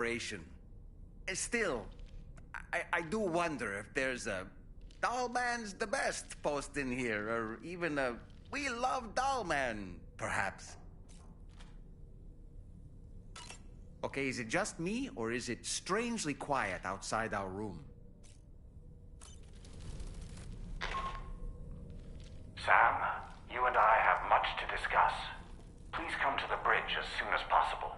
operation. Still, I do wonder if there's a Dollman's the best post in here, or even a We Love Dollman, perhaps. Okay, is it just me, or is it strangely quiet outside our room? Sam, you and I have much to discuss. Please come to the bridge as soon as possible.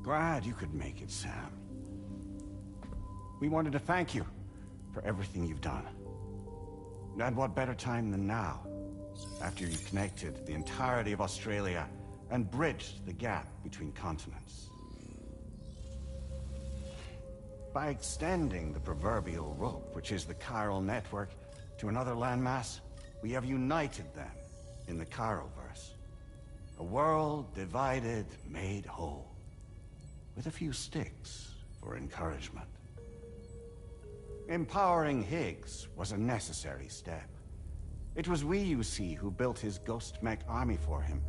Glad you could make it, Sam. We wanted to thank you for everything you've done. And what better time than now, after you connected the entirety of Australia and bridged the gap between continents. By extending the proverbial rope, which is the chiral network, to another landmass, we have united them in the Chiroverse. A world divided, made whole. With a few sticks for encouragement. Empowering Higgs was a necessary step. It was we, you see, who built his ghost mech army for him,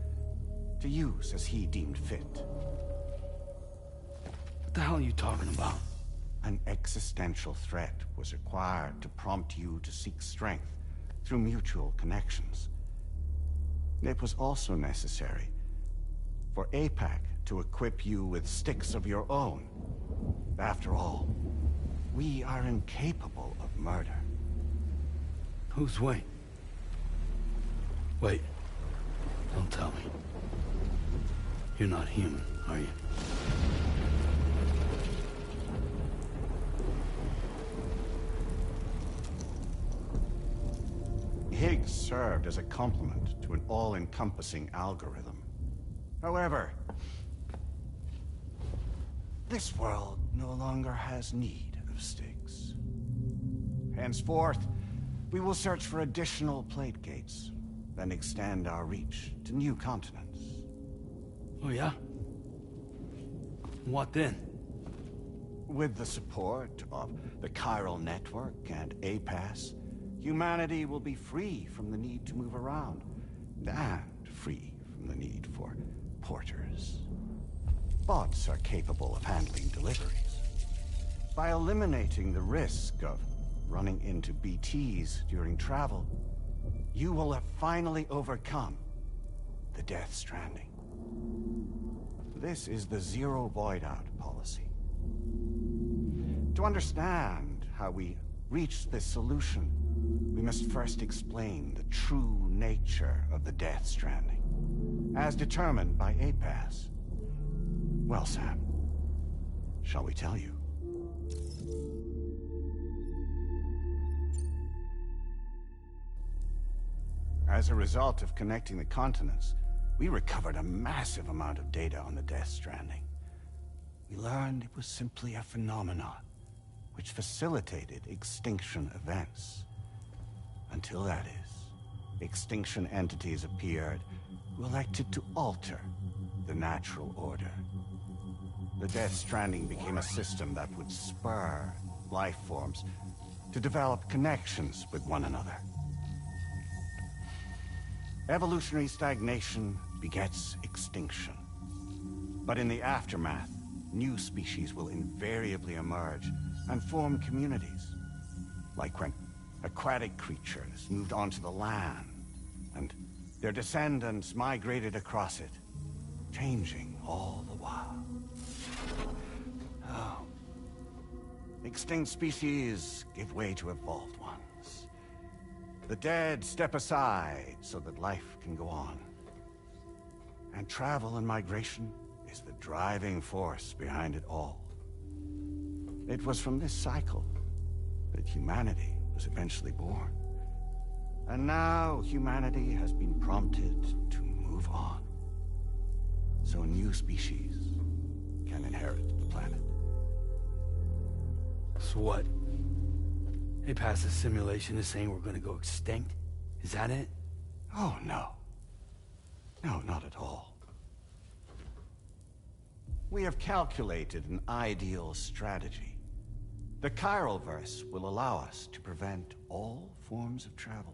to use as he deemed fit. What the hell are you talking about? An existential threat was required to prompt you to seek strength through mutual connections. It was also necessary for APAC to equip you with sticks of your own. After all, we are incapable of murder. Who's we? Wait. Don't tell me. You're not human, are you? Higgs served as a complement to an all-encompassing algorithm. However, this world no longer has need of sticks. Henceforth, we will search for additional plate gates, then extend our reach to new continents. Oh yeah? What then? With the support of the chiral network and APAS, humanity will be free from the need to move around, and free from the need for porters. Bots are capable of handling deliveries. By eliminating the risk of running into BTs during travel, you will have finally overcome the Death Stranding. This is the Zero Void Out policy. To understand how we reached this solution, we must first explain the true nature of the Death Stranding, as determined by APAS. Well, Sam, shall we tell you? As a result of connecting the continents, we recovered a massive amount of data on the Death Stranding. We learned it was simply a phenomenon which facilitated extinction events. Until that is, extinction entities appeared who elected to alter the natural order. The Death Stranding became a system that would spur life forms to develop connections with one another. Evolutionary stagnation begets extinction. But in the aftermath, new species will invariably emerge and form communities. Like when aquatic creatures moved onto the land, and their descendants migrated across it, changing all the while. Oh. Extinct species give way to evolved ones. The dead step aside so that life can go on. And travel and migration is the driving force behind it all. It was from this cycle that humanity was eventually born. And now humanity has been prompted to move on. So new species can inherit the planet. So what? APAS's simulation is saying we're gonna go extinct? Is that it? Oh, no. No, not at all. We have calculated an ideal strategy. The Chiralverse will allow us to prevent all forms of travel.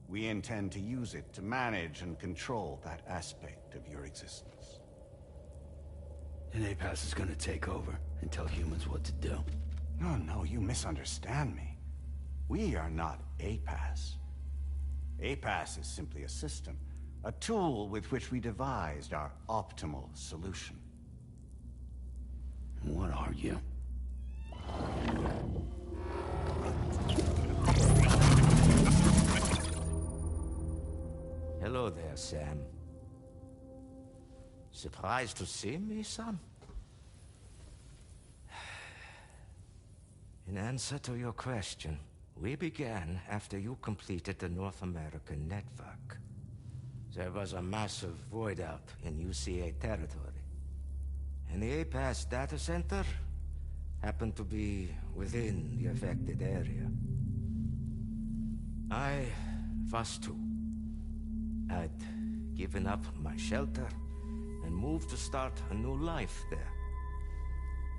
We intend to use it to manage and control that aspect of your existence. And APAS is gonna take over and tell humans what to do. No, you misunderstand me. We are not APAS. APAS is simply a system, a tool with which we devised our optimal solution. What are you? Hello there, Sam. Surprised to see me, son? In answer to your question, we began after you completed the North American network. There was a massive void out in UCA territory, and the APAS data center happened to be within the affected area. I was too. I'd given up my shelter and moved to start a new life there.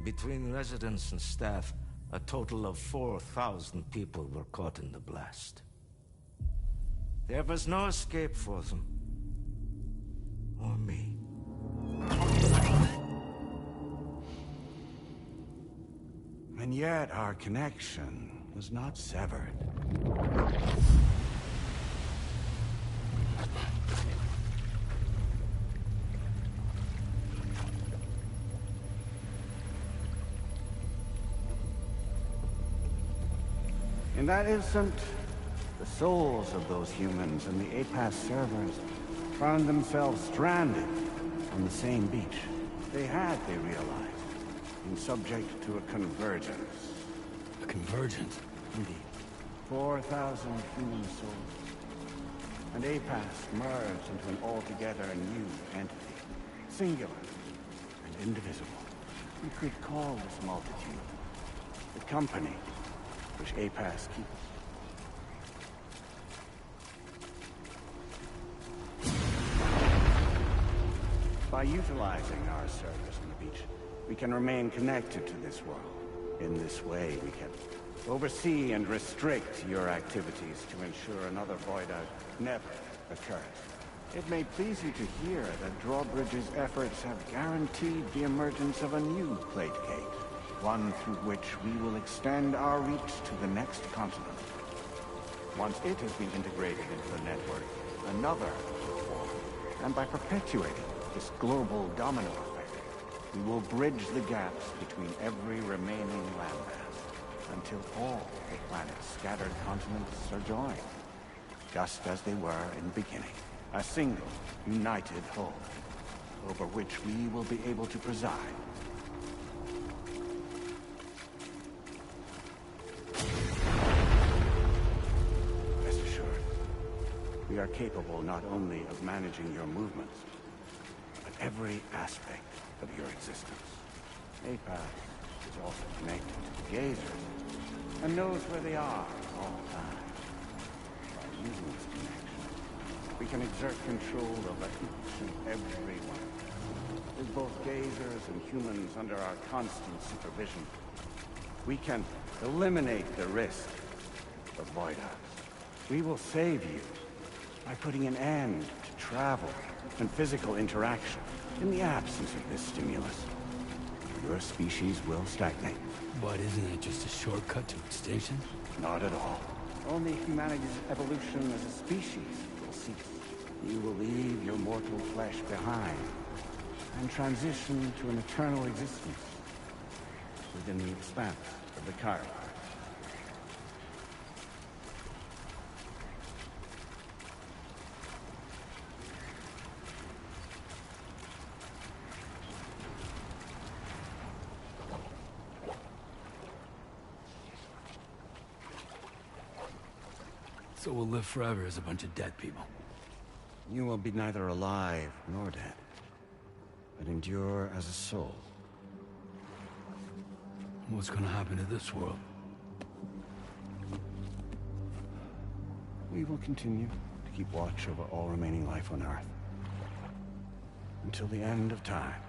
Between residents and staff, a total of 4,000 people were caught in the blast. There was no escape for them. Or me. And yet our connection was not severed. In that instant, the souls of those humans in the APAS servers found themselves stranded on the same beach. They realized, been subject to a convergence. A convergence? Indeed. 4,000 human souls. And APAS merged into an altogether new entity. Singular and indivisible. We could call this multitude the company which APAS keeps. By utilizing our service on the beach, we can remain connected to this world. In this way, we can oversee and restrict your activities to ensure another void out never occurs. It may please you to hear that Drawbridge's efforts have guaranteed the emergence of a new plate gate, one through which we will extend our reach to the next continent. Once it has been integrated into the network, another will form. And by perpetuating this global domino effect, we will bridge the gaps between every remaining landmass until all the planet's scattered continents are joined, just as they were in the beginning. A single, united whole, over which we will be able to preside. Rest assured, we are capable not only of managing your movements, but every aspect of your existence. APAS is also connected to the Gazers, and knows where they are at all times. By using this connection, we can exert control over each and every one. With both Gazers and humans under our constant supervision, we can eliminate the risk of void outs. We will save you by putting an end to travel and physical interaction in the absence of this stimulus. Your species will stagnate. But isn't it just a shortcut to extinction? Not at all. Only humanity's evolution as a species will cease. You will leave your mortal flesh behind and transition to an eternal existence within the expanse of the Chiron. So we'll live forever as a bunch of dead people. You will be neither alive nor dead, but endure as a soul. What's gonna happen to this world? We will continue to keep watch over all remaining life on Earth until the end of time.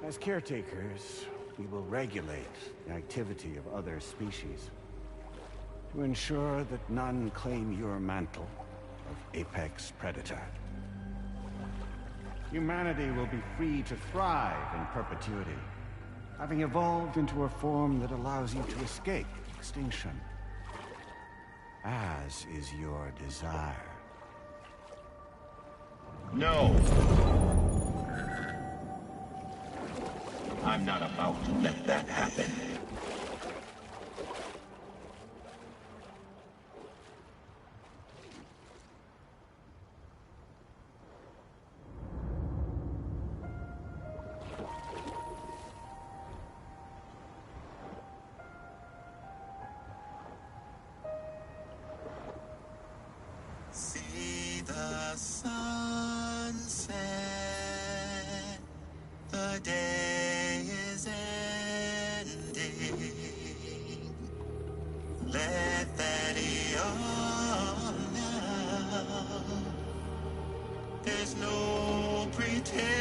As caretakers, we will regulate the activity of other species to ensure that none claim your mantle of apex predator. Humanity will be free to thrive in perpetuity, having evolved into a form that allows you to escape extinction, as is your desire. No! I'm not about to let that happen. See the sunset, the day is ending. Let that yawn now. There's no pretending.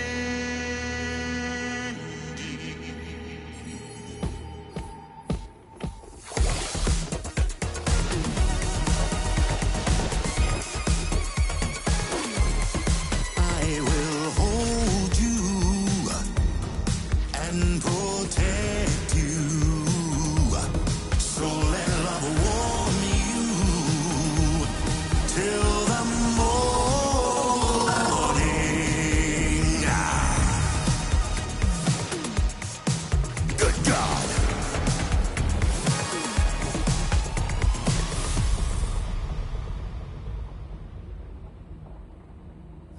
I will hold you and protect you. So let love warm you till the morning. Good God.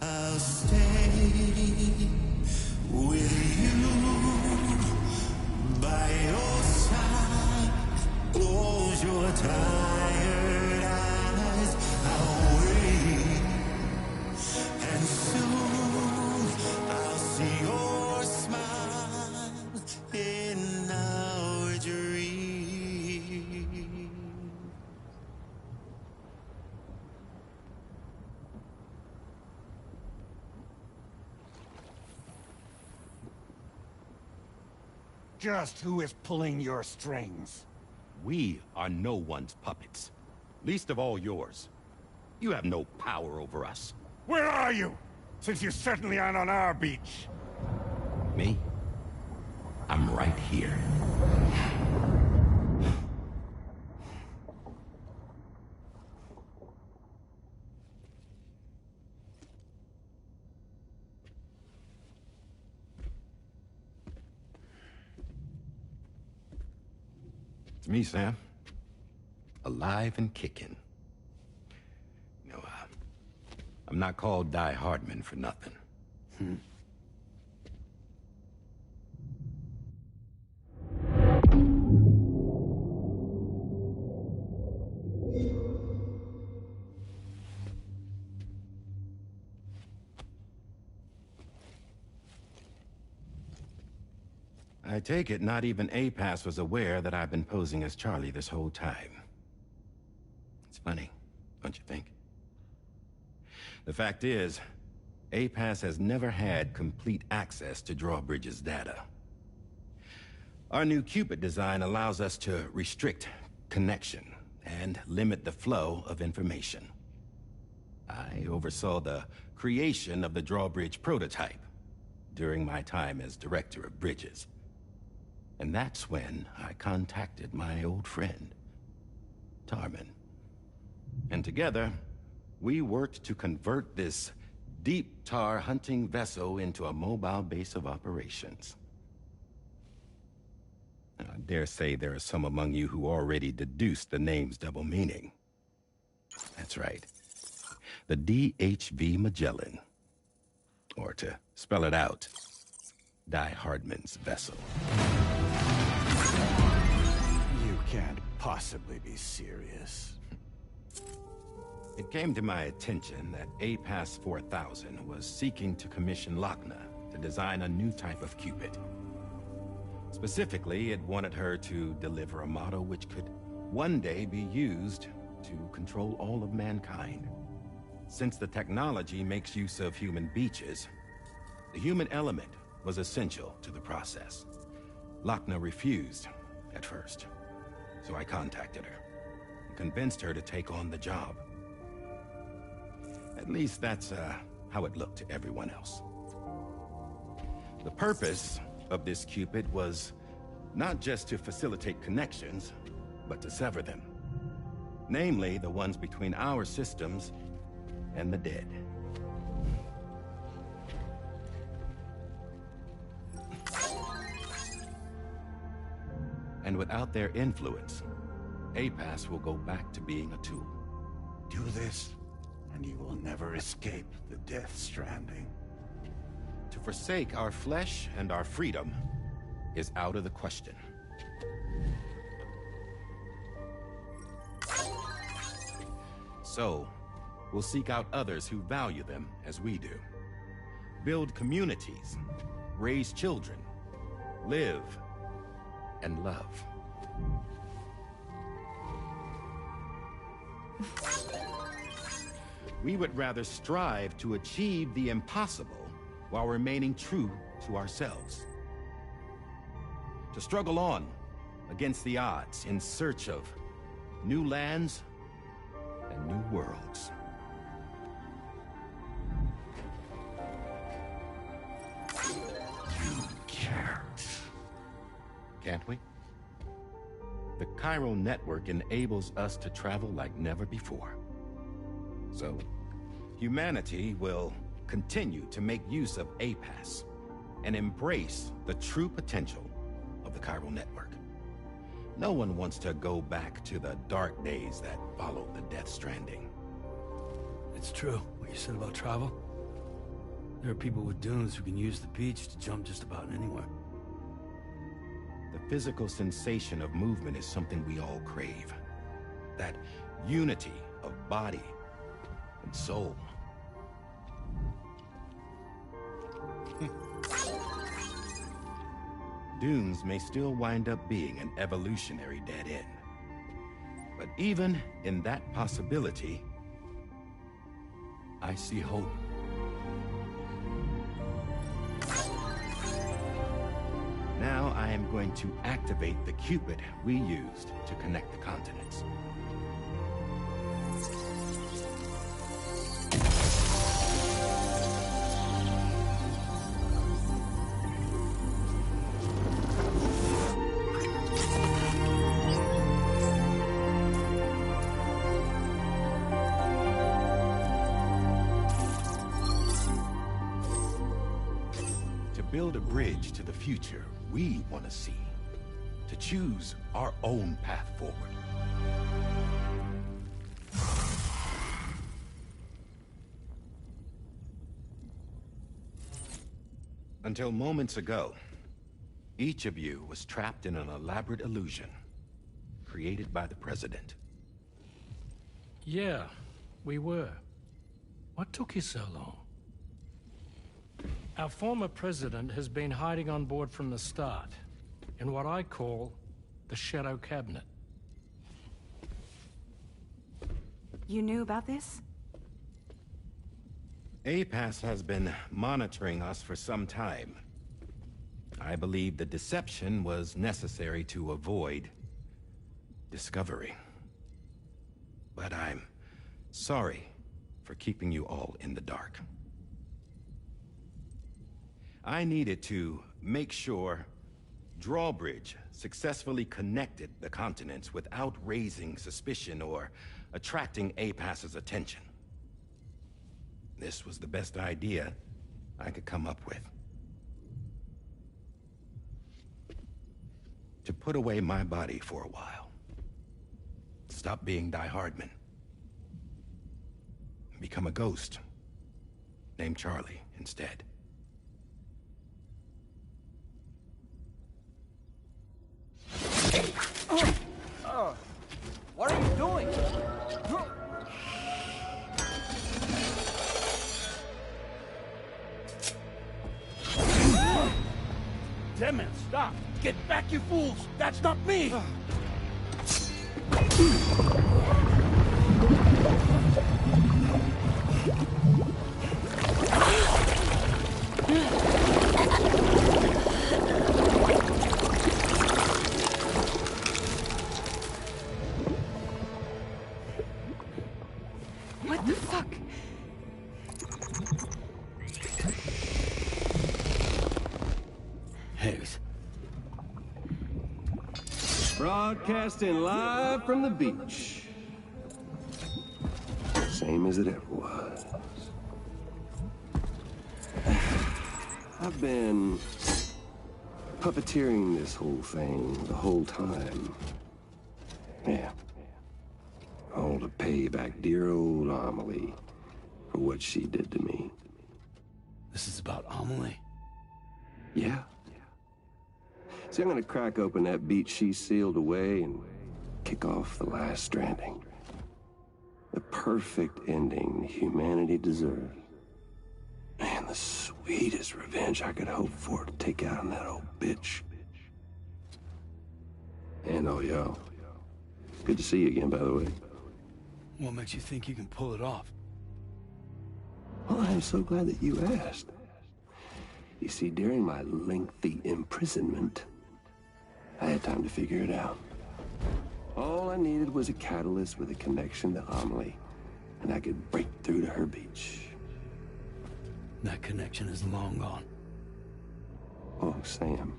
I'll stay with you by your side. Close your tired eyes. I'll wait, and soon I'll see your smile in our dream. Just who is pulling your strings? We are no one's puppets. Least of all yours. You have no power over us. Where are you? Since you certainly aren't on our beach. Me? I'm right here. It's me, Sam. Alive and kicking. You know, I'm not called Die Hardman for nothing. I take it not even APAS was aware that I've been posing as Charlie this whole time. It's funny, don't you think? The fact is, APAS has never had complete access to Drawbridge's data. Our new Cupid design allows us to restrict connection and limit the flow of information. I oversaw the creation of the drawbridge prototype during my time as director of bridges. And that's when I contacted my old friend, Tarman. And together, we worked to convert this deep tar hunting vessel into a mobile base of operations. I dare say there are some among you who already deduced the name's double meaning. That's right. The DHV Magellan. Or to spell it out, Die Hardman's vessel. You can't possibly be serious. It came to my attention that APAS 4000 was seeking to commission Lochna to design a new type of Cupid. Specifically, it wanted her to deliver a model which could one day be used to control all of mankind. Since the technology makes use of human beaches, the human element was essential to the process. Lochna refused at first, so I contacted her and convinced her to take on the job. At least that's how it looked to everyone else. The purpose of this Cupid was not just to facilitate connections, but to sever them. Namely, the ones between our systems and the dead. And without their influence, APAS will go back to being a tool. Do this, and you will never escape the death stranding. To forsake our flesh and our freedom is out of the question. So, we'll seek out others who value them as we do. Build communities, raise children, live, and love. We would rather strive to achieve the impossible while remaining true to ourselves. To struggle on against the odds in search of new lands and new worlds. You can't. Can't we? The chiral network enables us to travel like never before. So, humanity will continue to make use of APAS and embrace the true potential of the chiral network. No one wants to go back to the dark days that followed the Death Stranding. It's true, what you said about travel. There are people with dunes who can use the beach to jump just about anywhere. The physical sensation of movement is something we all crave. That unity of body and soul. Dunes may still wind up being an evolutionary dead end. But even in that possibility, I see hope. Now I am going to activate the Cupid we used to connect the continents. Build a bridge to the future we want to see, to choose our own path forward. Until moments ago, each of you was trapped in an elaborate illusion created by the President. Yeah, we were. What took you so long? Our former president has been hiding on board from the start, in what I call the Shadow Cabinet. You knew about this? APAS has been monitoring us for some time. I believe the deception was necessary to avoid discovery. but I'm sorry for keeping you all in the dark. I needed to make sure Drawbridge successfully connected the continents without raising suspicion or attracting APAS's attention. This was the best idea I could come up with. To put away my body for a while. Stop being Die Hardman. Become a ghost. Named Charlie instead. What are you doing? Damn it, stop! Get back, you fools! That's not me! What the fuck? Higgs. Broadcasting live from the beach. Same as it ever was. I've been puppeteering this whole thing the whole time. Yeah. All to pay back dear old Amelie for what she did to me. This is about Amelie? Yeah. See, I'm gonna crack open that beach she sealed away and kick off the last Stranding. The perfect ending humanity deserves. And the sweetest revenge I could hope for to take out on that old bitch. And oh, yo. Good to see you again, by the way. What makes you think you can pull it off? Well, I'm so glad that you asked. You see, during my lengthy imprisonment, I had time to figure it out. All I needed was a catalyst with a connection to Amelie, and I could break through to her beach. That connection is long gone. Oh, Sam.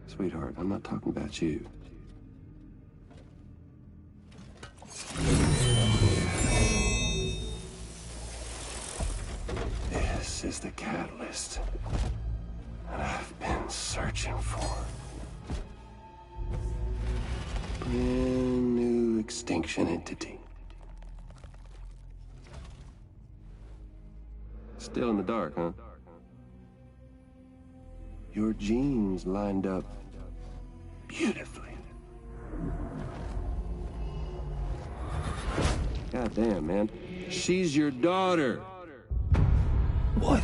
Sweetheart, I'm not talking about you. This is the catalyst that I've been searching for. Brand new extinction entity. Still in the dark, huh? Your genes lined up beautifully. God damn, man. She's your daughter. What?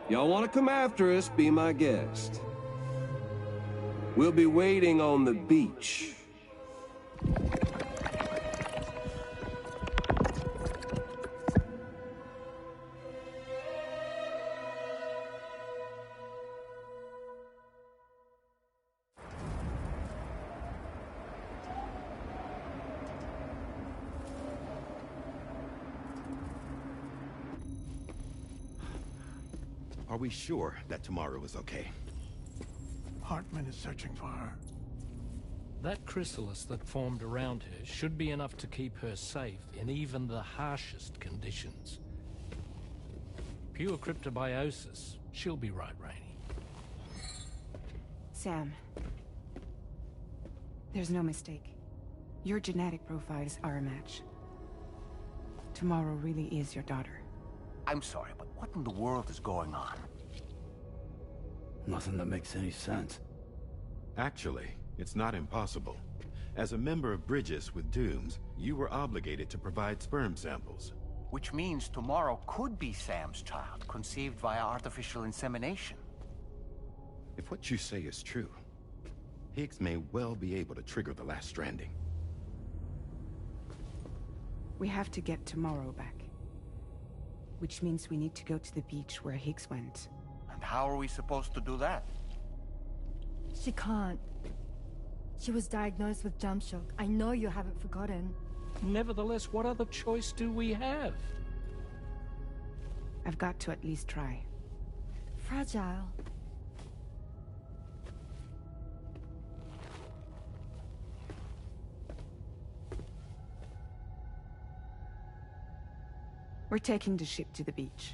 Y'all want to come after us, be my guest. We'll be waiting on the beach. Are we sure that tomorrow is okay? Hartman is searching for her. That chrysalis that formed around her should be enough to keep her safe in even the harshest conditions. Pure cryptobiosis. She'll be right, Rainey. Sam. There's no mistake. Your genetic profiles are a match. Tomorrow really is your daughter. I'm sorry, but what in the world is going on? Nothing that makes any sense. Actually, it's not impossible. As a member of Bridges with Dooms, you were obligated to provide sperm samples. Which means tomorrow could be Sam's child, conceived via artificial insemination. If what you say is true, Higgs may well be able to trigger the last stranding. We have to get Tomorrow back. Which means we need to go to the beach where Higgs went. And how are we supposed to do that? She can't. She was diagnosed with jump shock. I know you haven't forgotten. Nevertheless, what other choice do we have? I've got to at least try. Fragile. We're taking the ship to the beach.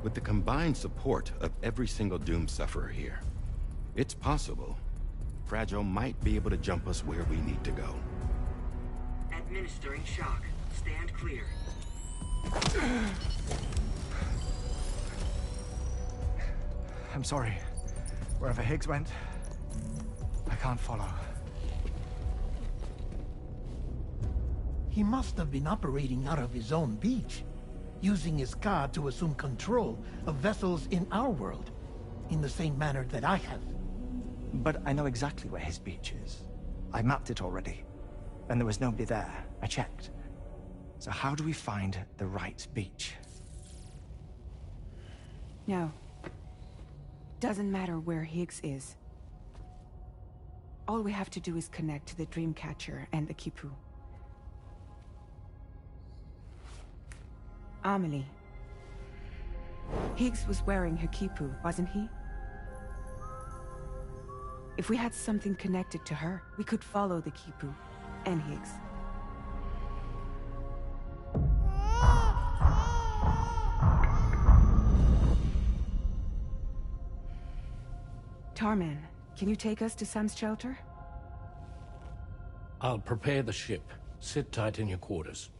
With the combined support of every single Doom sufferer here, it's possible Fragile might be able to jump us where we need to go. Administering shock. Stand clear. I'm sorry. Wherever Higgs went, I can't follow. He must have been operating out of his own beach, using his car to assume control of vessels in our world, in the same manner that I have. But I know exactly where his beach is. I mapped it already. And there was nobody there. I checked. So how do we find the right beach? No. Doesn't matter where Higgs is. All we have to do is connect to the Dreamcatcher and the Kipu. Amelie. Higgs was wearing her Kipu, wasn't he? If we had something connected to her, we could follow the Kipu and Higgs. Tarman, can you take us to Sam's shelter? I'll prepare the ship. Sit tight in your quarters.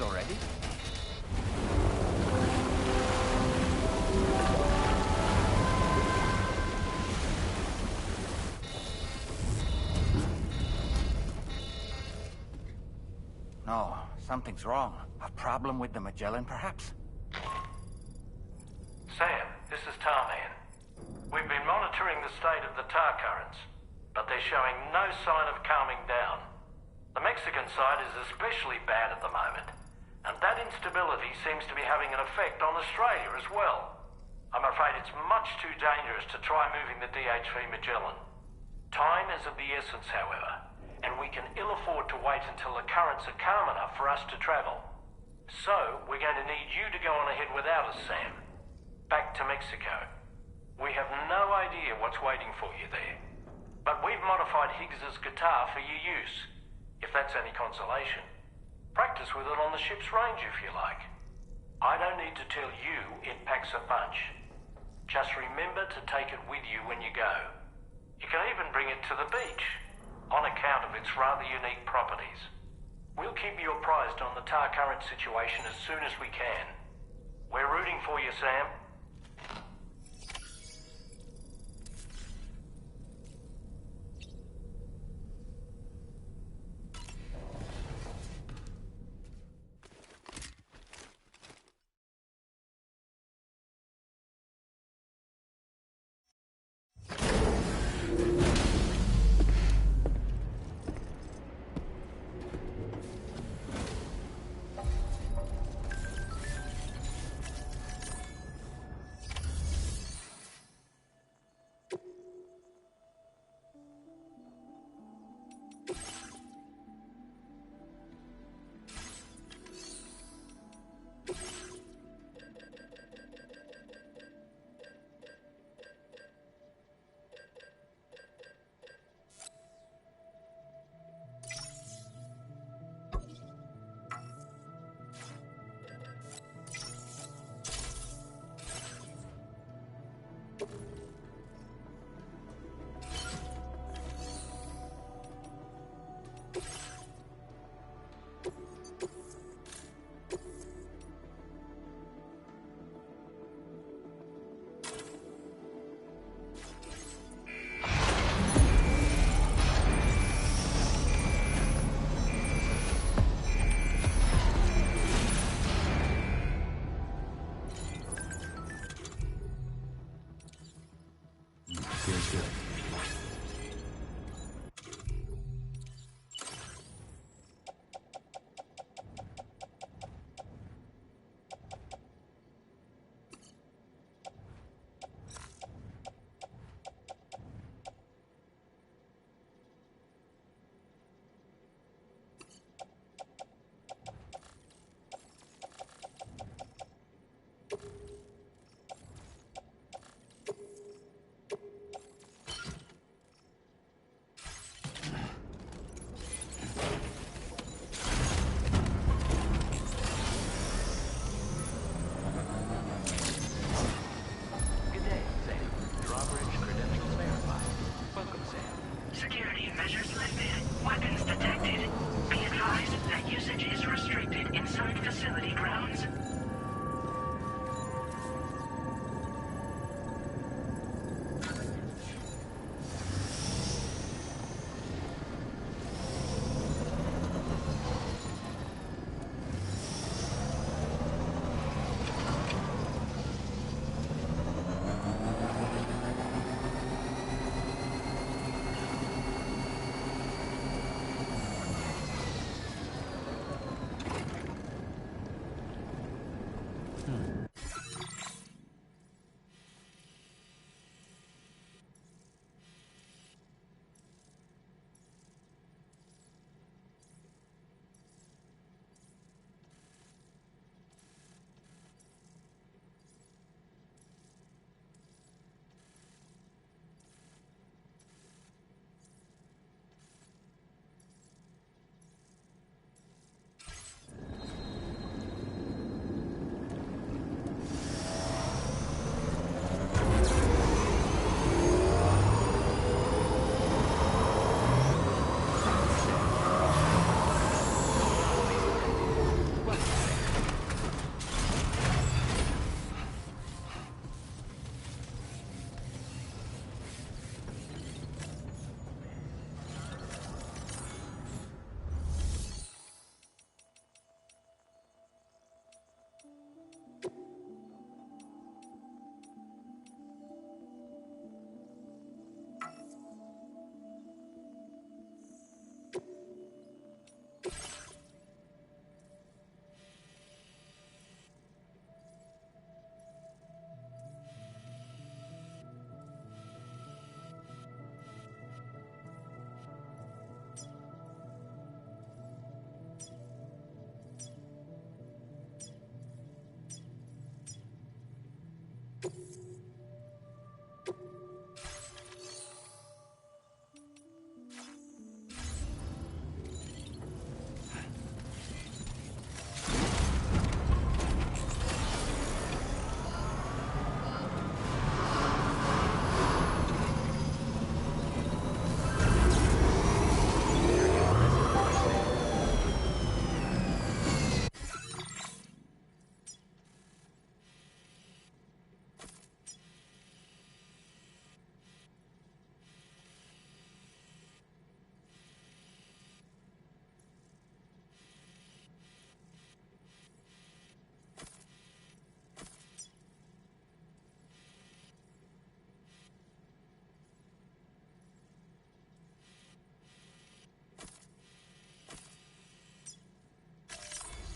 Already? No, something's wrong. A problem with the Magellan, perhaps? Sam, this is Tarman. We've been monitoring the state of the tar currents, but they're showing no sign of calming down. The Mexican side is especially bad at the moment. And that instability seems to be having an effect on Australia as well. I'm afraid it's much too dangerous to try moving the DH3 Magellan. Time is of the essence, however, and we can ill afford to wait until the currents are calm enough for us to travel. So, we're going to need you to go on ahead without us, Sam. Back to Mexico. We have no idea what's waiting for you there. But we've modified Higgs's guitar for your use, if that's any consolation. Practice with it on the ship's range if you like. I don't need to tell you it packs a punch. Just remember to take it with you when you go. You can even bring it to the beach, on account of its rather unique properties. We'll keep you apprised on the tar current situation as soon as we can. We're rooting for you, Sam.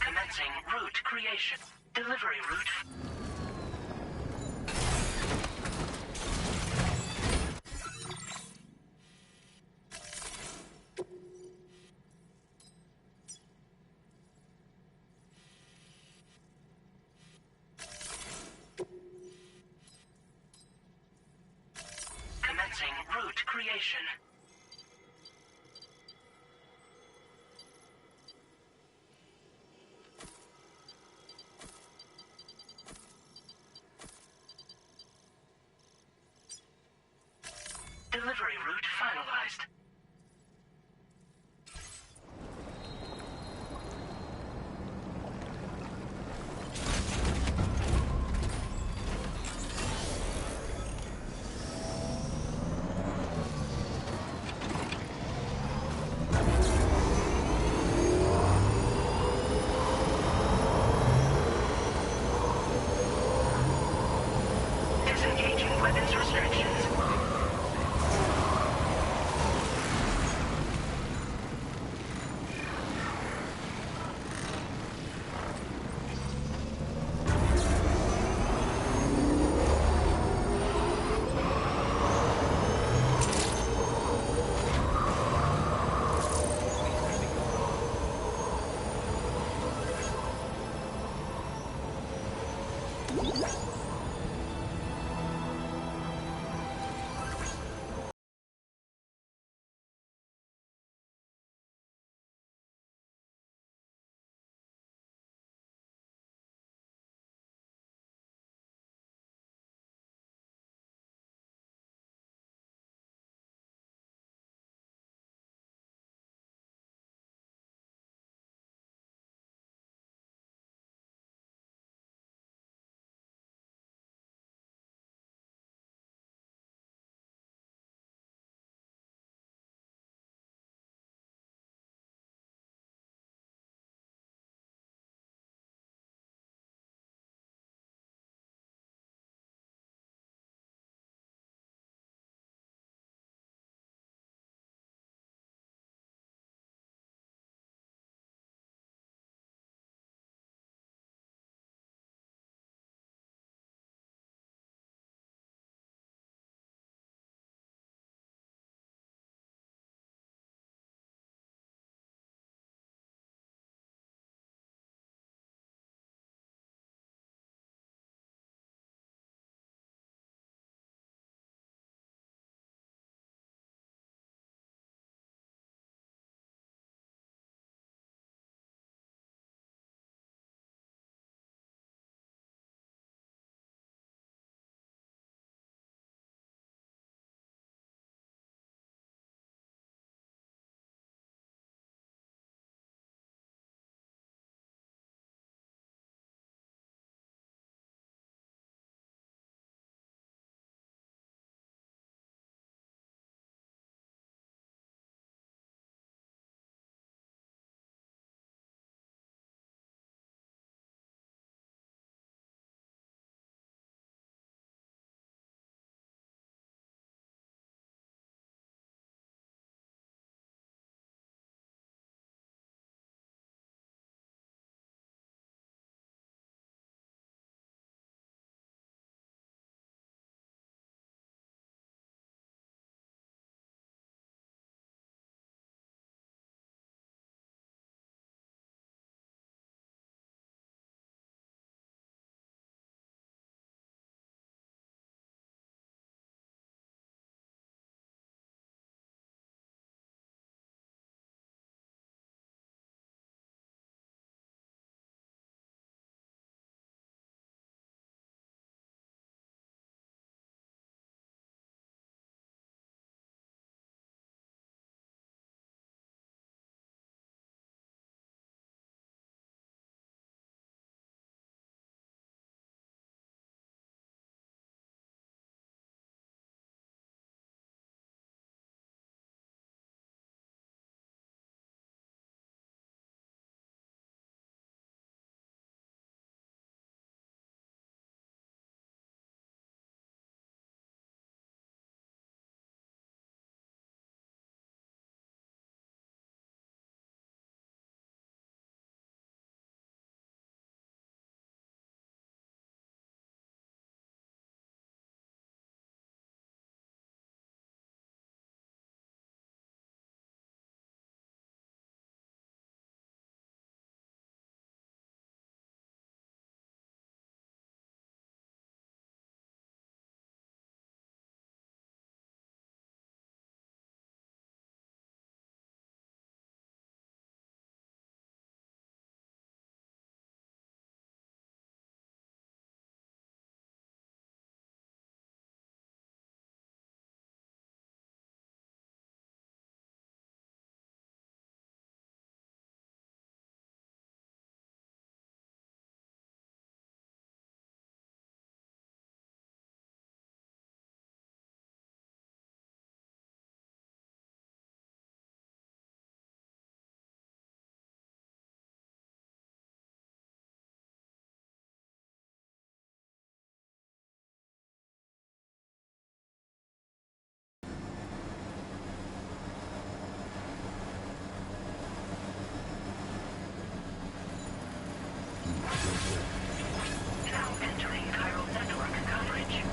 Commencing route creation. Delivery route. Commencing route creation. Delivery route finalized. Disengaging weapons restrictions. Now entering chiral network coverage.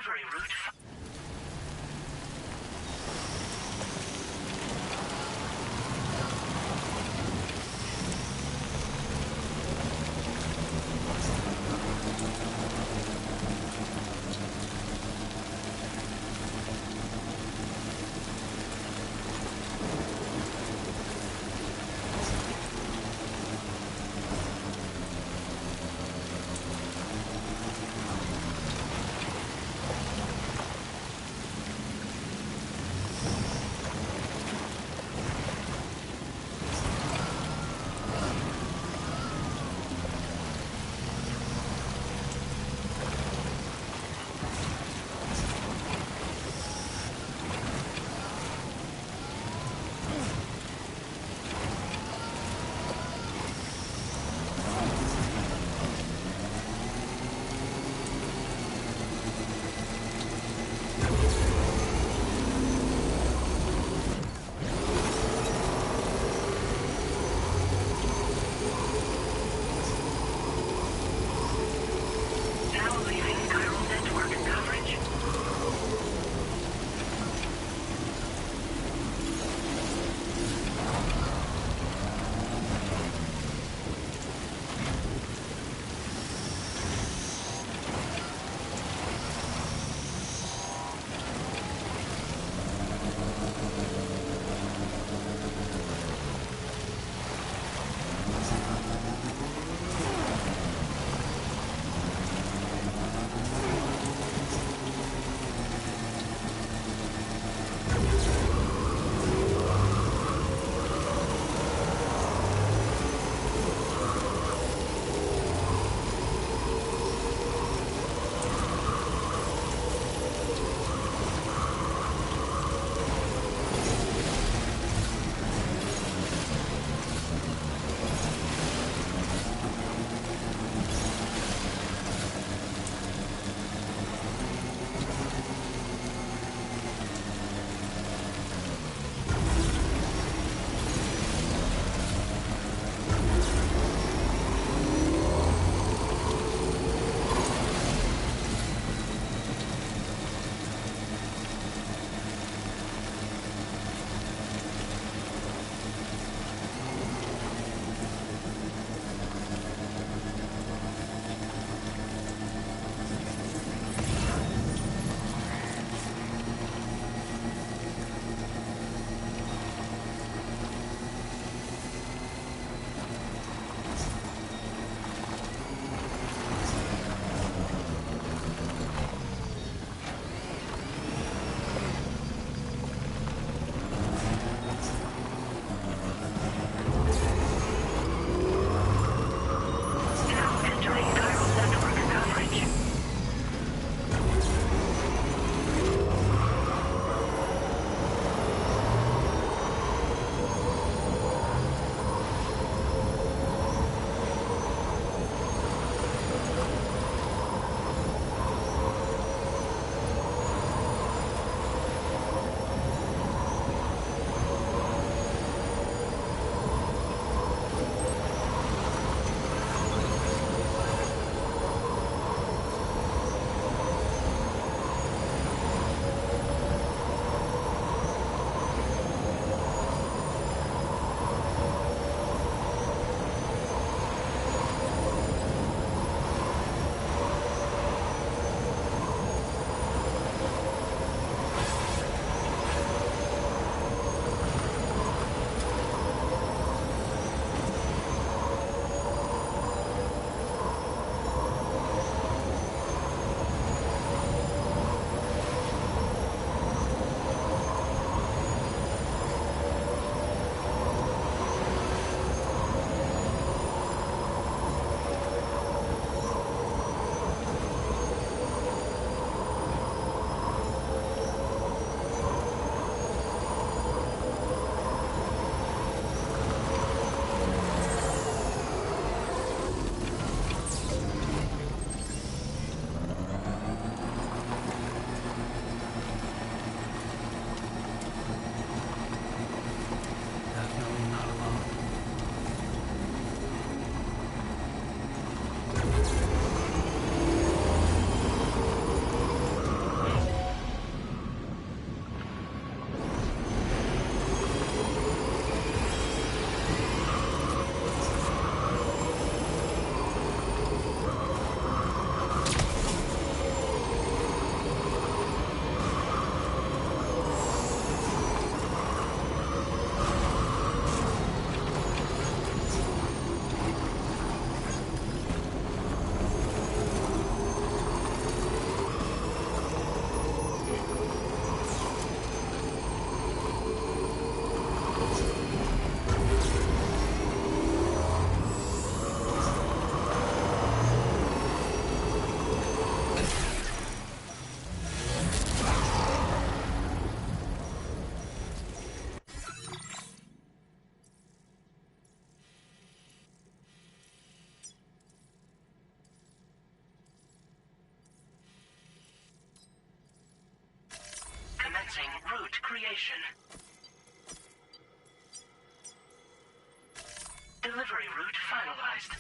delivery route. creation. Delivery route finalized.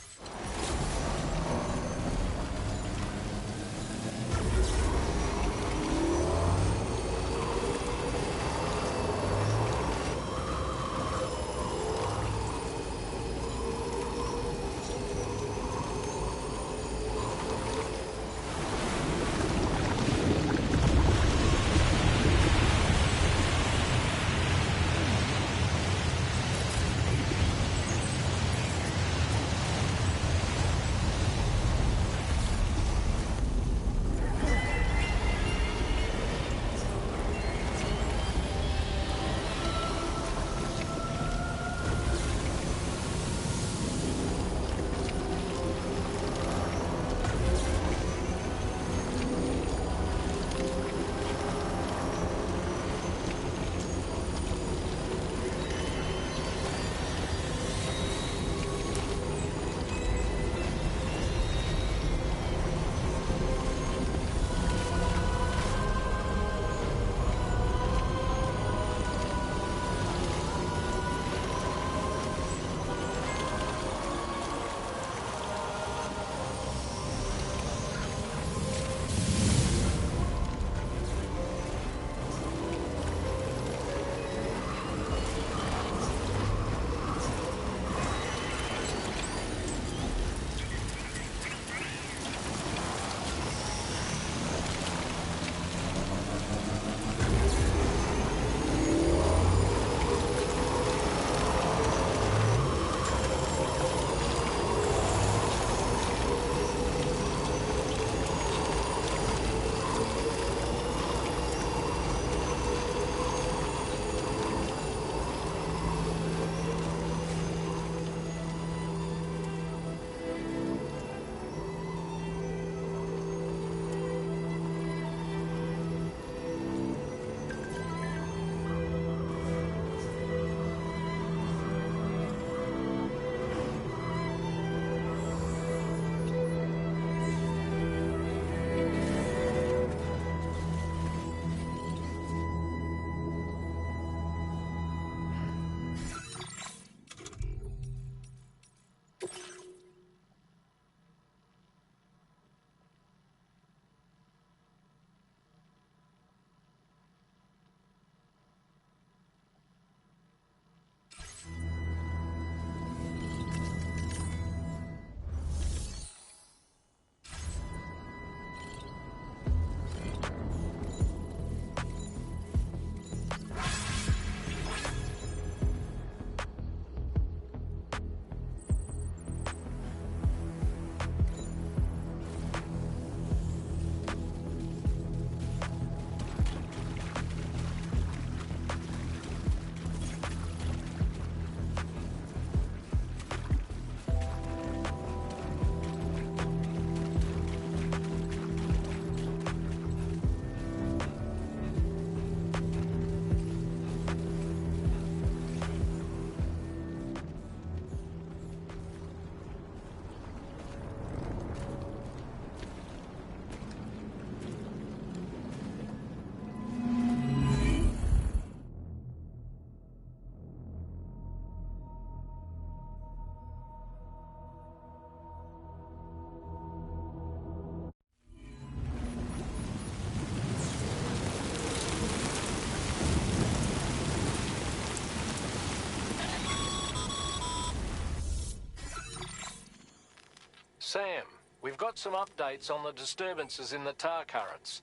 Sam, we've got some updates on the disturbances in the tar currents.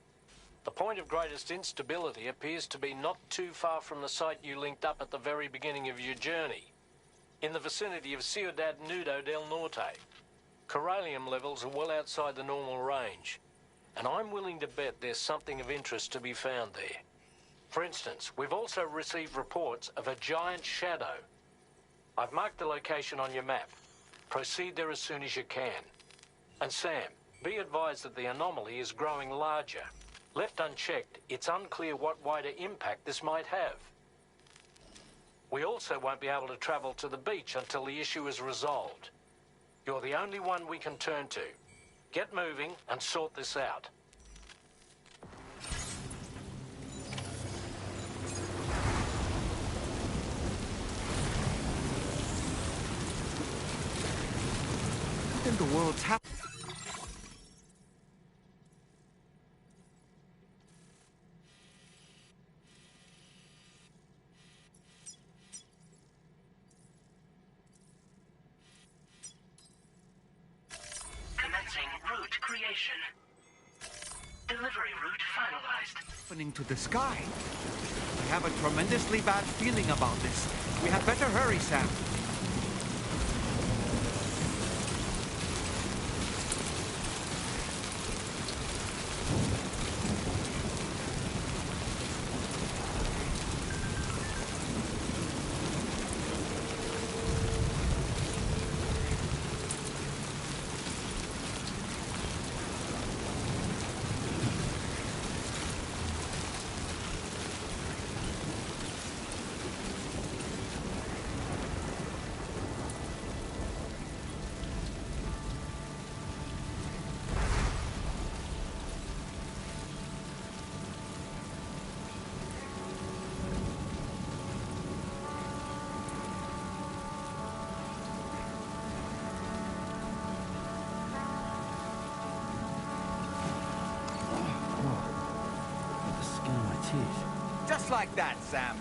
The point of greatest instability appears to be not too far from the site you linked up at the very beginning of your journey, in the vicinity of Ciudad Nudo del Norte. Corallium levels are well outside the normal range, and I'm willing to bet there's something of interest to be found there. For instance, we've also received reports of a giant shadow. I've marked the location on your map. Proceed there as soon as you can. And Sam, be advised that the anomaly is growing larger. Left unchecked, it's unclear what wider impact this might have. We also won't be able to travel to the beach until the issue is resolved. You're the only one we can turn to. Get moving and sort this out. the world's happening. Commencing route creation. Delivery route finalized. Happening to the sky. I have a tremendously bad feeling about this. We had better hurry, Sam. Just like that, Sam.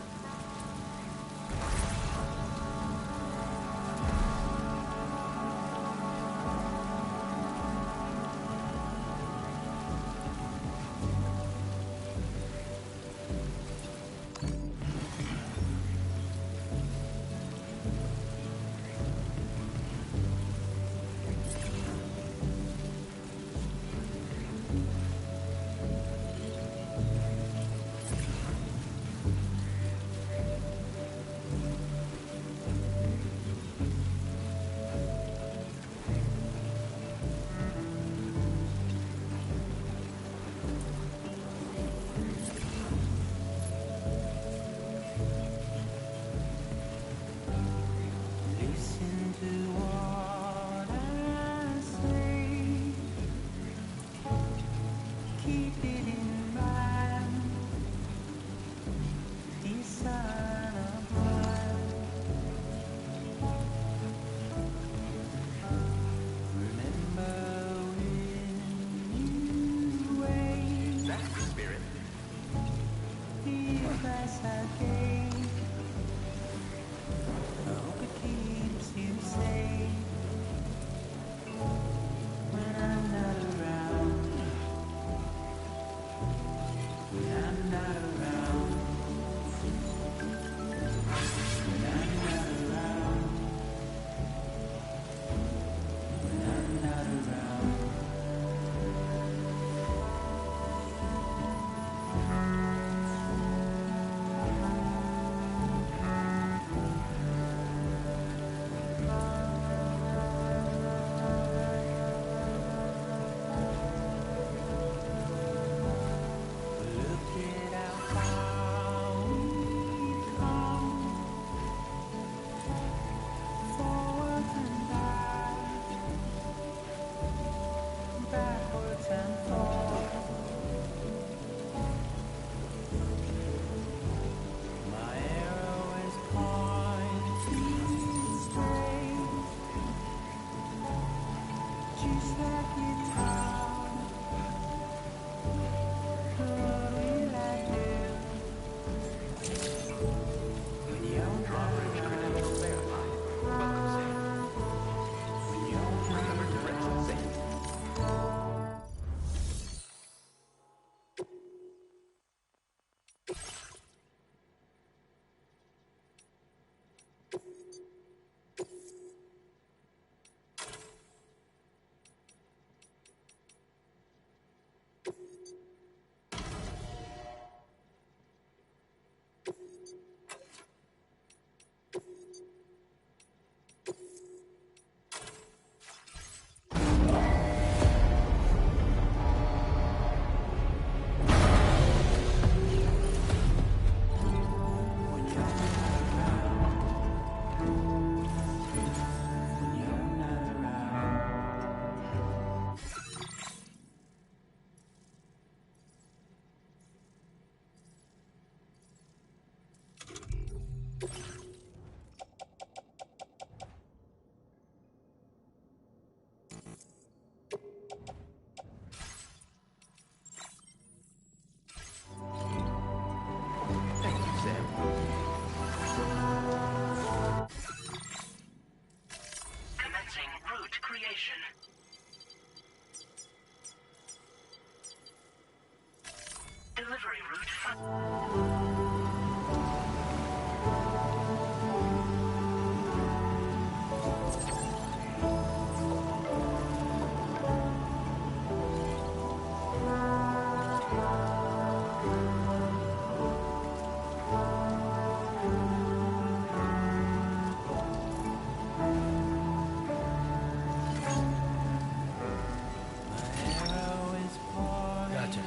Gotcha.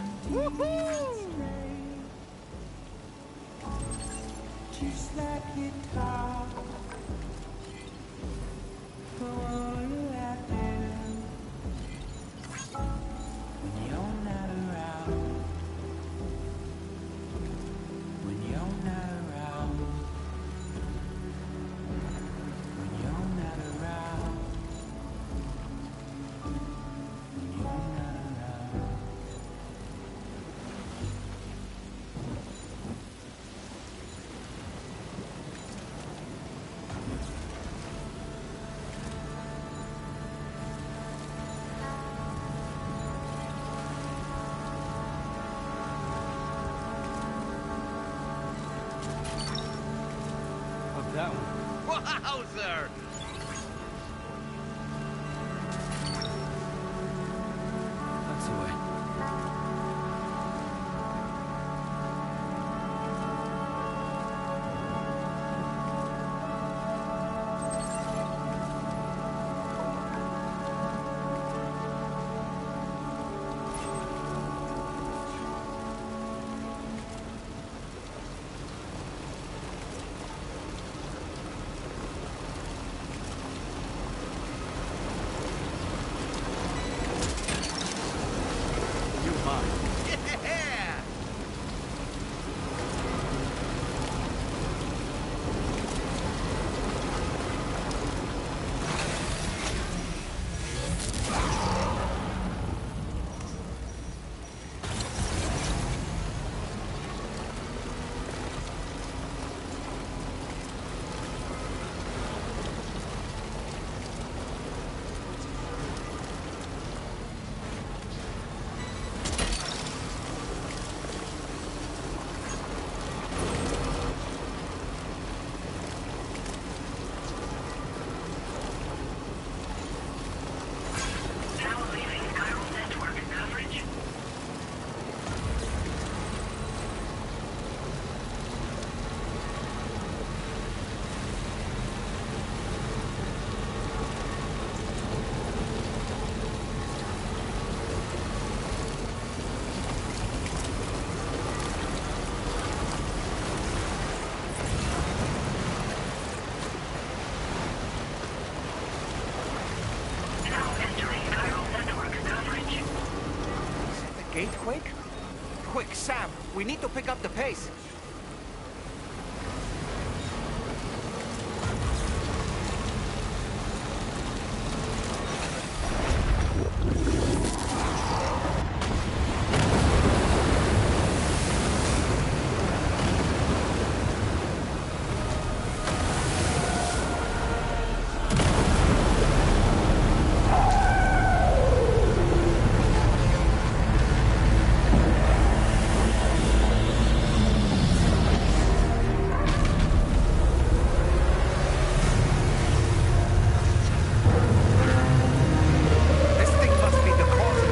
Just like you talk, but what do I do when you're not around? When you're not around. When you're not around. When you're not around. Up that one. Wowzer! That's the way. Yeah! Now leaving chiral network coverage. Now entering chiral network coverage. The gate quake? Quick, Sam, we need to pick up the pace. This thing must be the cause of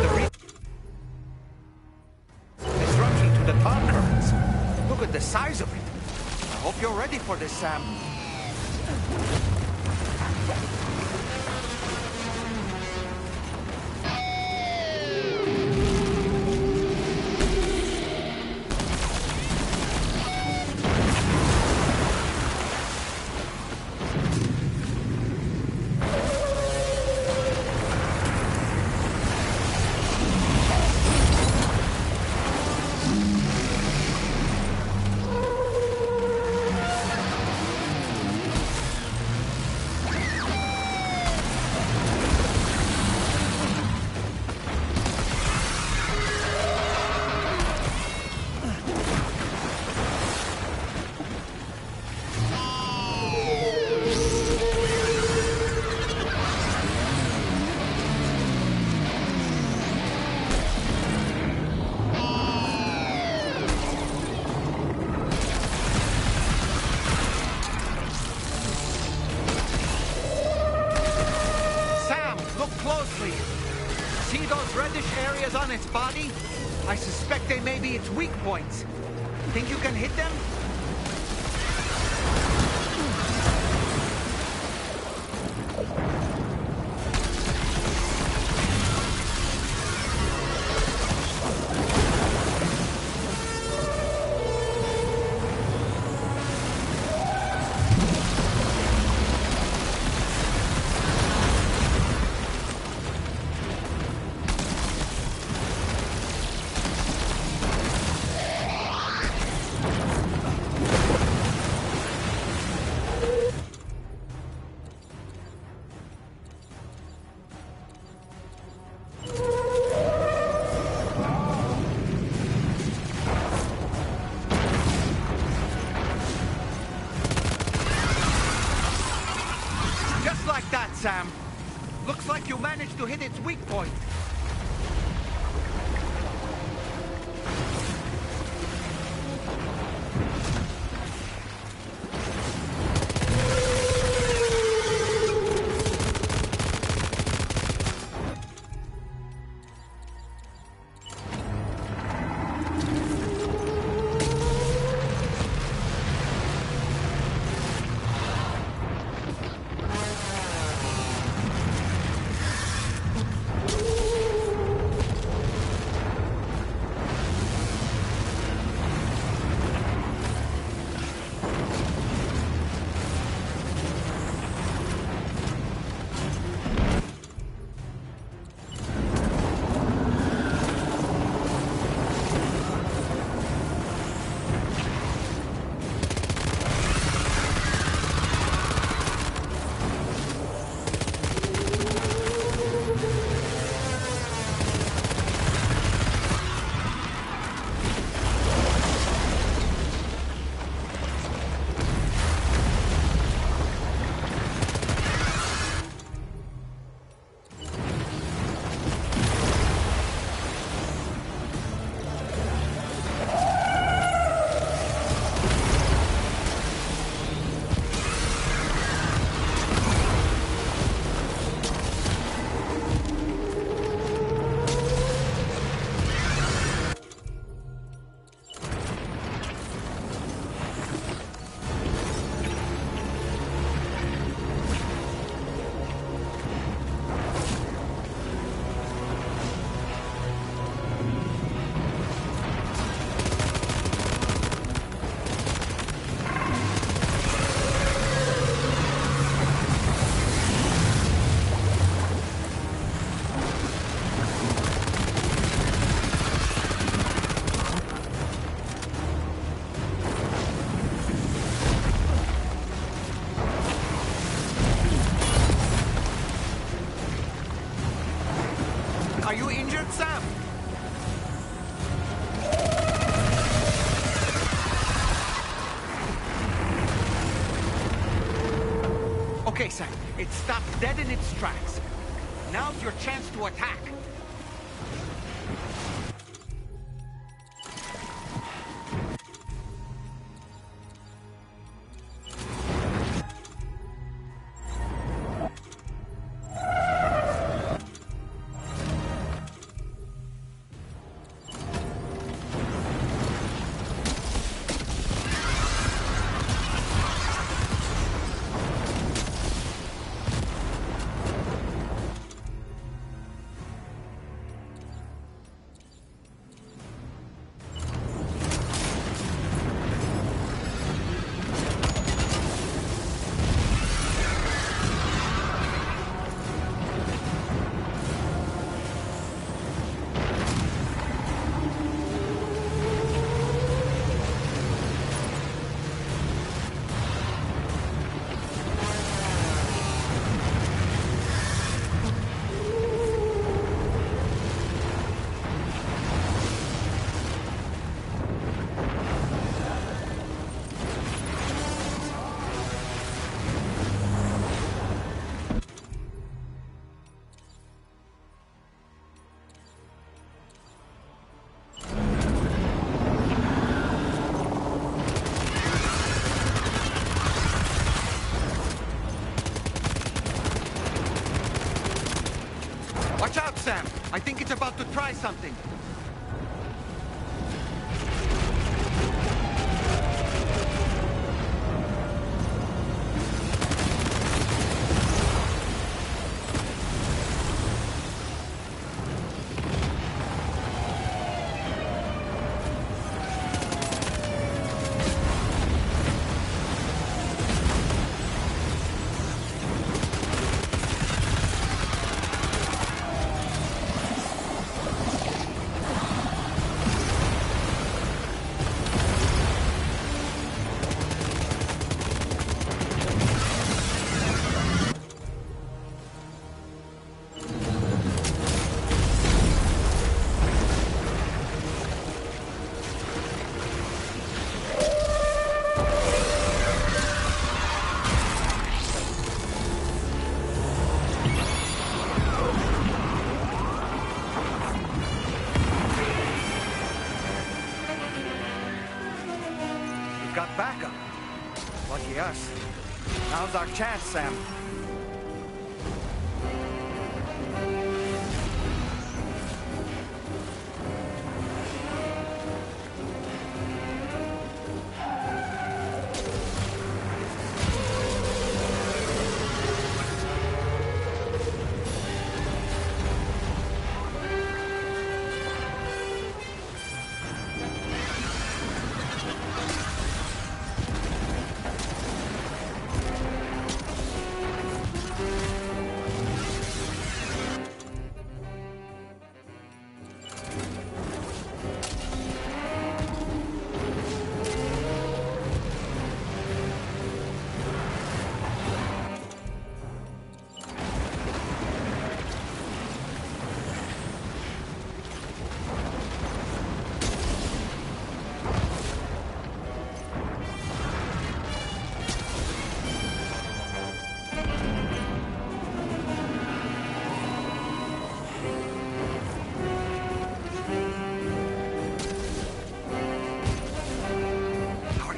the disruption to the tar currents. Look at the size of it. I hope you're ready for this, Sam. areas on its body? I suspect they may be its weak points. Think you can hit them? Sam. Looks like you managed to hit its weak point. Are you injured, Sam? Okay, Sam. It stopped dead in its tracks. Now's your chance to attack. Watch out, Sam! I think it's about to try something. Got backup. Lucky us. Now's our chance, Sam.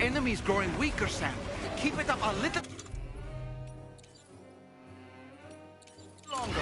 Enemy's growing weaker, Sam. Keep it up a little longer.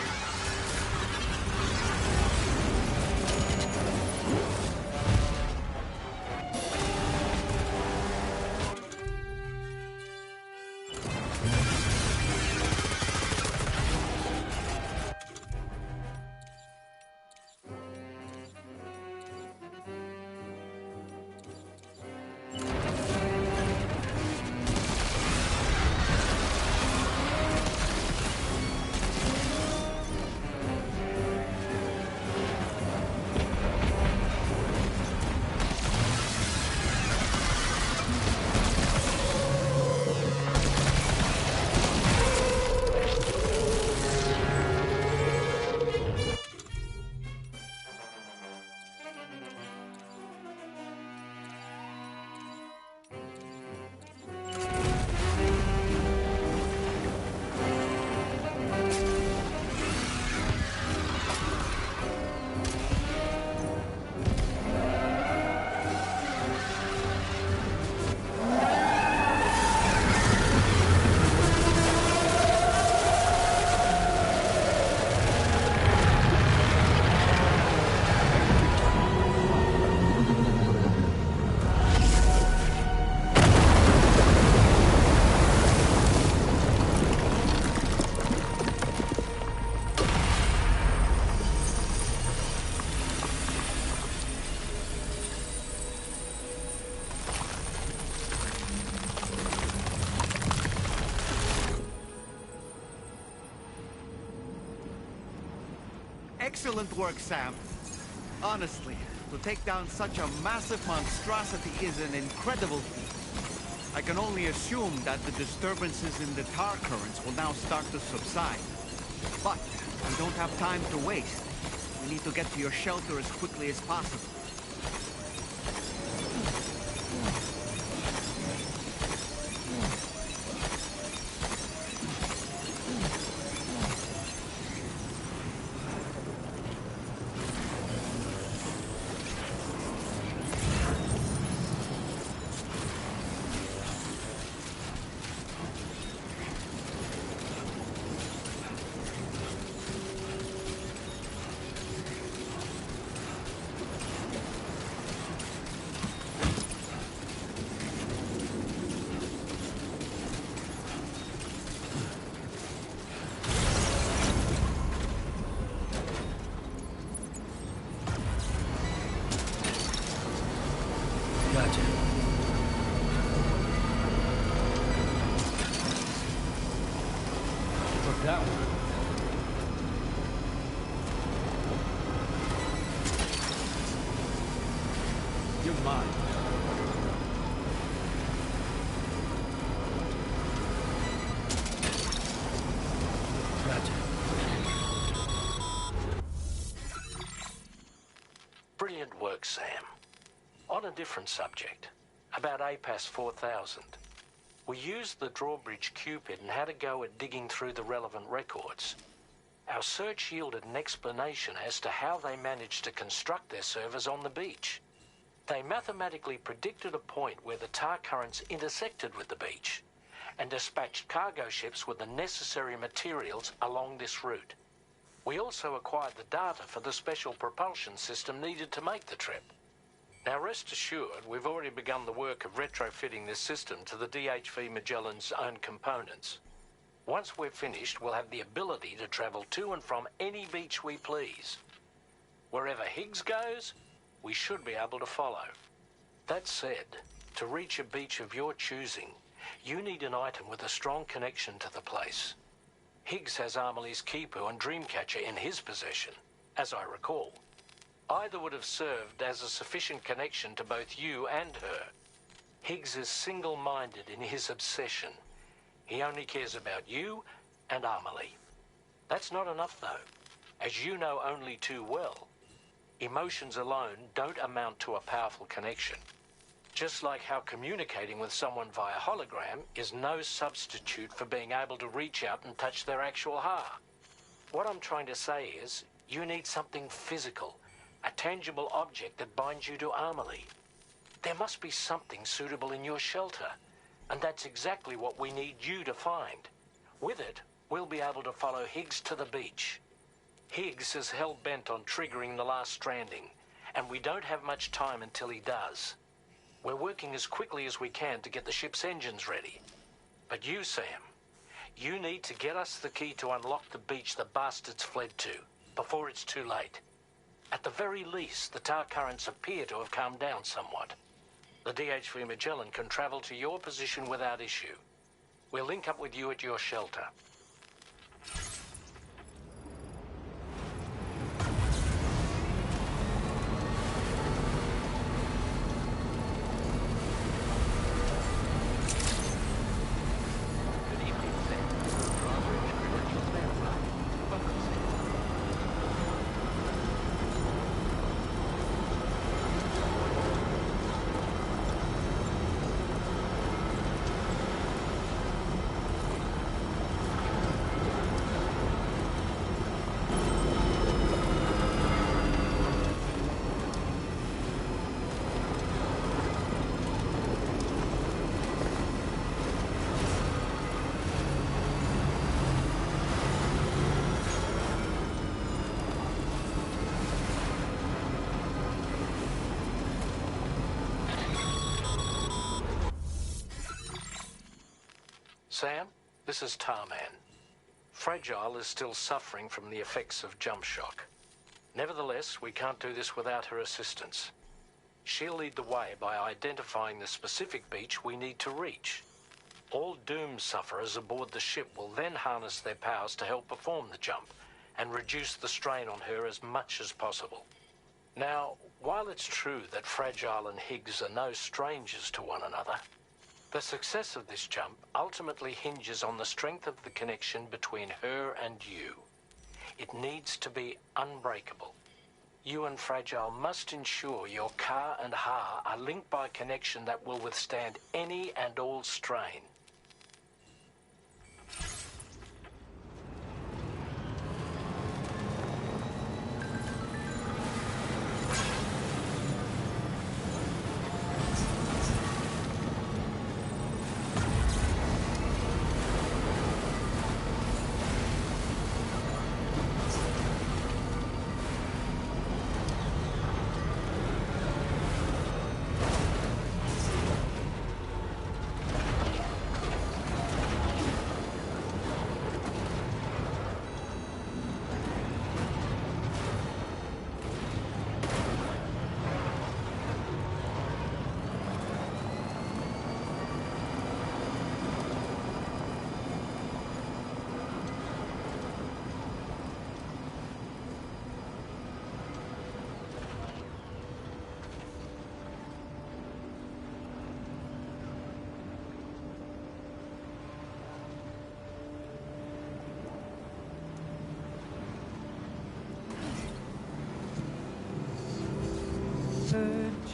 Excellent work, Sam. Honestly, to take down such a massive monstrosity is an incredible feat. I can only assume that the disturbances in the tar currents will now start to subside. But we don't have time to waste. We need to get to your shelter as quickly as possible. that one. You're mine. Gotcha. Brilliant work, Sam. On a different subject, about APAS 4000. We used the drawbridge Cupid and had a go at digging through the relevant records. Our search yielded an explanation as to how they managed to construct their servers on the beach. They mathematically predicted a point where the tar currents intersected with the beach and dispatched cargo ships with the necessary materials along this route. We also acquired the data for the special propulsion system needed to make the trip. Now rest assured, we've already begun the work of retrofitting this system to the DHV Magellan's own components. Once we're finished, we'll have the ability to travel to and from any beach we please. Wherever Higgs goes, we should be able to follow. That said, to reach a beach of your choosing, you need an item with a strong connection to the place. Higgs has Amelie's Kipu and Dreamcatcher in his possession, as I recall. Either would have served as a sufficient connection to both you and her. Higgs is single-minded in his obsession. He only cares about you and Amelie. That's not enough, though. As you know only too well, emotions alone don't amount to a powerful connection. Just like how communicating with someone via hologram is no substitute for being able to reach out and touch their actual heart. What I'm trying to say is, you need something physical, a tangible object that binds you to Amelie. There must be something suitable in your shelter, and that's exactly what we need you to find. With it, we'll be able to follow Higgs to the beach. Higgs is hell-bent on triggering the last stranding, and we don't have much time until he does. We're working as quickly as we can to get the ship's engines ready. But you, Sam, you need to get us the key to unlock the beach the bastards fled to, before it's too late. At the very least, the tar currents appear to have calmed down somewhat. The DHV Magellan can travel to your position without issue. We'll link up with you at your shelter. Sam, this is Tarman. Fragile is still suffering from the effects of jump shock. Nevertheless, we can't do this without her assistance. She'll lead the way by identifying the specific beach we need to reach. All doom sufferers aboard the ship will then harness their powers to help perform the jump and reduce the strain on her as much as possible. Now, while it's true that Fragile and Higgs are no strangers to one another, the success of this jump ultimately hinges on the strength of the connection between her and you. It needs to be unbreakable. You and Fragile must ensure your Ka and Ha are linked by a connection that will withstand any and all strain.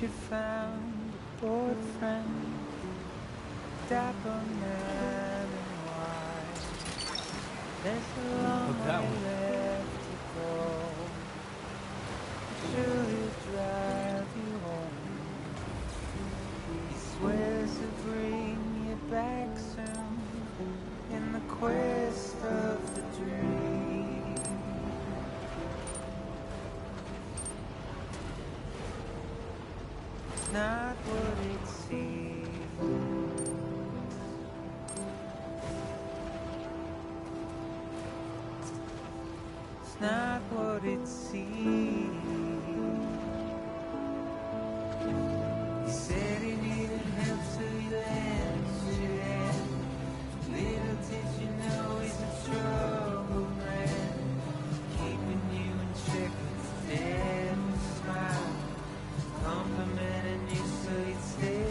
you found a boyfriend, dapper man in white. There's a long way left to go. Sure he'll drive you home. He swears to bring you back soon in the quest of the dream. It's not what it seems. It's not what it seems. He said he needed help, so he lent you hand. Little did you know he's a trouble man, keeping you in check with his devil smile, complimenting you so you'd stay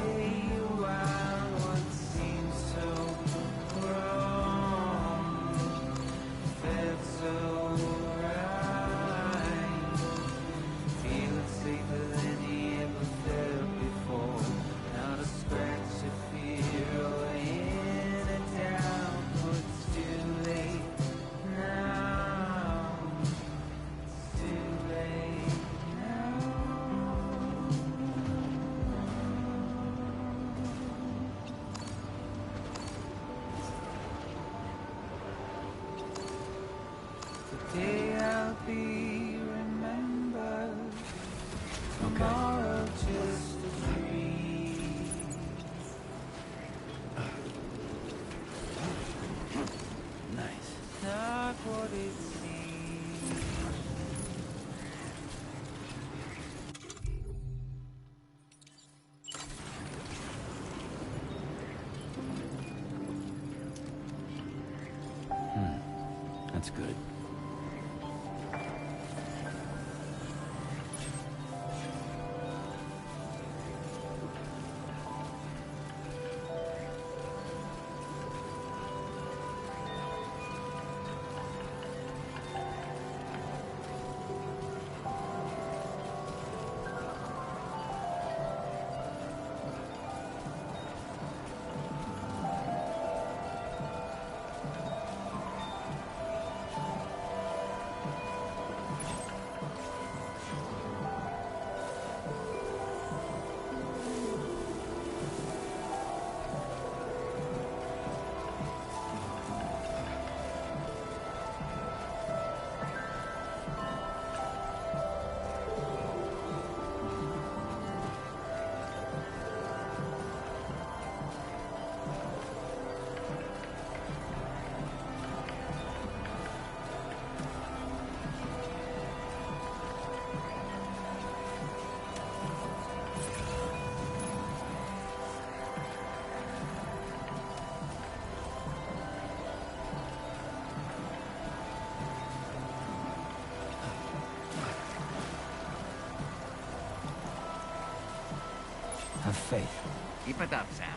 a while. What seems so wrong felt so right, feeling safer than he ever felt before. Not a scratch of fear or any doubt, but it's too late now. It's too late now. Today I'll be remembered, tomorrow just a dream. Nice. Not what it seems. That's good. Have faith. Keep it up, Sam.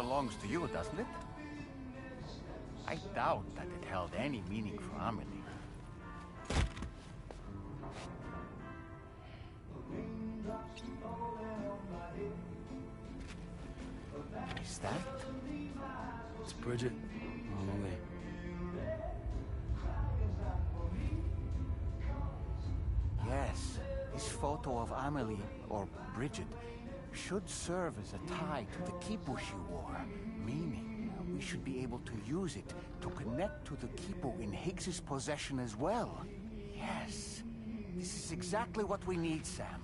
belongs to you, doesn't it? I doubt that it held any meaning for Amelie. Is that? It's Bridget. Amelie. Yes, this photo of Amelie, or Bridget, should serve as a tie to the quipu she wore, meaning we should be able to use it to connect to the quipu in Higgs's possession as well. Yes, this is exactly what we need, Sam.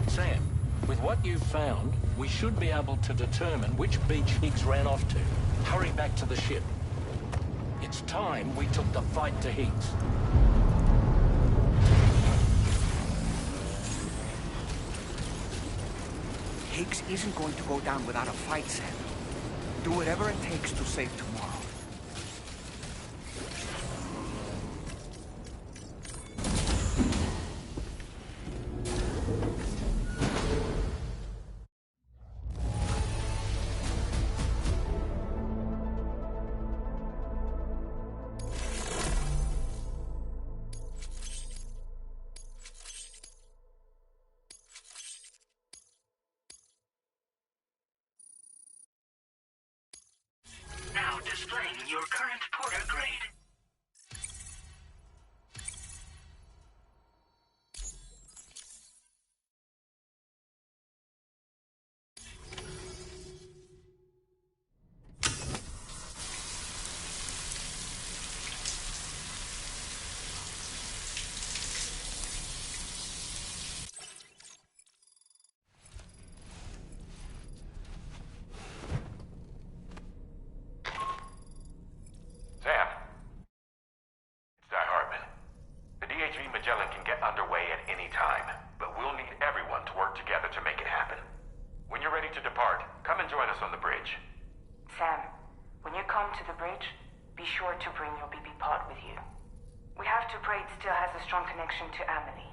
Sam, with what you've found, we should be able to determine which beach Higgs ran off to. Hurry back to the ship. It's time we took the fight to Higgs. Higgs isn't going to go down without a fight, Sam. Do whatever it takes to save tomorrow. Now displaying your current porter grade. Sam. It's Di Hartman. The DHV Magellan can get underway at any time, but we'll need everyone to work together to make it happen. When you're ready to depart, come and join us on the bridge. Sam, when you come to the bridge, be sure to bring your BB pod with you. We have to pray it still has a strong connection to Amelie.